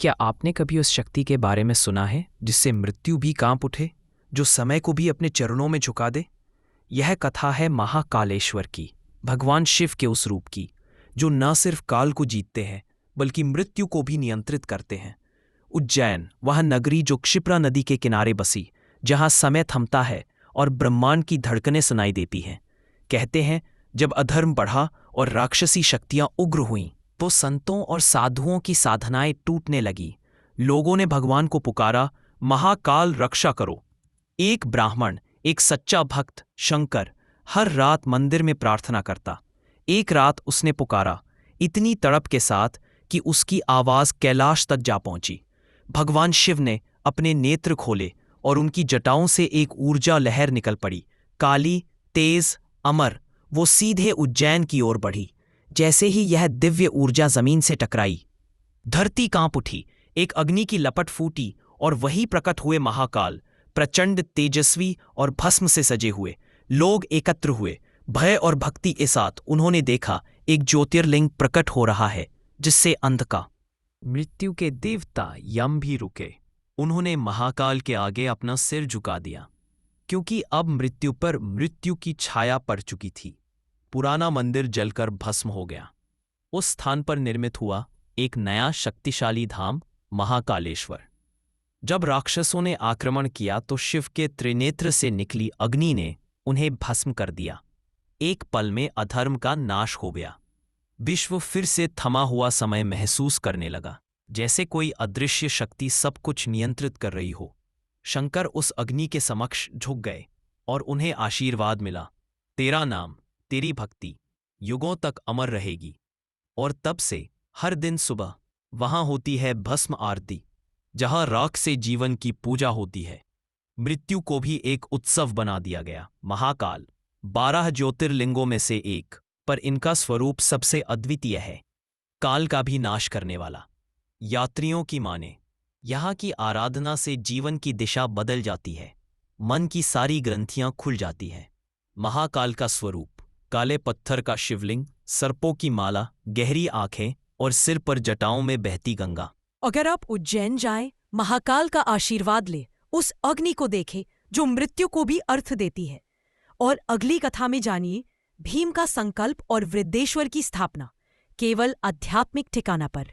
क्या आपने कभी उस शक्ति के बारे में सुना है जिससे मृत्यु भी कांप उठे, जो समय को भी अपने चरणों में झुका दे? यह कथा है महाकालेश्वर की, भगवान शिव के उस रूप की जो न सिर्फ काल को जीतते हैं बल्कि मृत्यु को भी नियंत्रित करते हैं। उज्जैन, वह नगरी जो क्षिप्रा नदी के किनारे बसी, जहां समय थमता है और ब्रह्मांड की धड़कनें सुनाई देती हैं। कहते हैं जब अधर्म बढ़ा और राक्षसी शक्तियां उग्र हुईं तो संतों और साधुओं की साधनाएं टूटने लगी। लोगों ने भगवान को पुकारा, महाकाल रक्षा करो। एक ब्राह्मण, एक सच्चा भक्त शंकर, हर रात मंदिर में प्रार्थना करता। एक रात उसने पुकारा, इतनी तड़प के साथ कि उसकी आवाज कैलाश तक जा पहुंची। भगवान शिव ने अपने नेत्र खोले और उनकी जटाओं से एक ऊर्जा लहर निकल पड़ी, काली, तेज, अमर। वो सीधे उज्जैन की ओर बढ़ी। जैसे ही यह दिव्य ऊर्जा जमीन से टकराई, धरती कांप उठी, एक अग्नि की लपट फूटी और वही प्रकट हुए महाकाल, प्रचंड, तेजस्वी और भस्म से सजे हुए। लोग एकत्र हुए, भय और भक्ति के साथ उन्होंने देखा एक ज्योतिर्लिंग प्रकट हो रहा है जिससे अंध का मृत्यु के देवता यम भी रुके। उन्होंने महाकाल के आगे अपना सिर झुका दिया, क्योंकि अब मृत्यु पर मृत्यु की छाया पड़ चुकी थी। पुराना मंदिर जलकर भस्म हो गया। उस स्थान पर निर्मित हुआ एक नया शक्तिशाली धाम, महाकालेश्वर। जब राक्षसों ने आक्रमण किया तो शिव के त्रिनेत्र से निकली अग्नि ने उन्हें भस्म कर दिया। एक पल में अधर्म का नाश हो गया। विश्व फिर से थमा हुआ समय महसूस करने लगा, जैसे कोई अदृश्य शक्ति सब कुछ नियंत्रित कर रही हो। शंकर उस अग्नि के समक्ष झुक गए और उन्हें आशीर्वाद मिला, तेरा नाम, तेरी भक्ति युगों तक अमर रहेगी। और तब से हर दिन सुबह वहां होती है भस्म आरती, जहां राख से जीवन की पूजा होती है। मृत्यु को भी एक उत्सव बना दिया गया। महाकाल 12 ज्योतिर्लिंगों में से एक, पर इनका स्वरूप सबसे अद्वितीय है, काल का भी नाश करने वाला। यात्रियों की माने, यहाँ की आराधना से जीवन की दिशा बदल जाती है, मन की सारी ग्रंथियां खुल जाती हैं। महाकाल का स्वरूप, काले पत्थर का शिवलिंग, सर्पों की माला, गहरी आंखें और सिर पर जटाओं में बहती गंगा। अगर आप उज्जैन जाएं, महाकाल का आशीर्वाद ले, उस अग्नि को देखें जो मृत्यु को भी अर्थ देती है। और अगली कथा में जानिए भीम का संकल्प और वृद्धेश्वर की स्थापना, केवल आध्यात्मिक ठिकाना पर।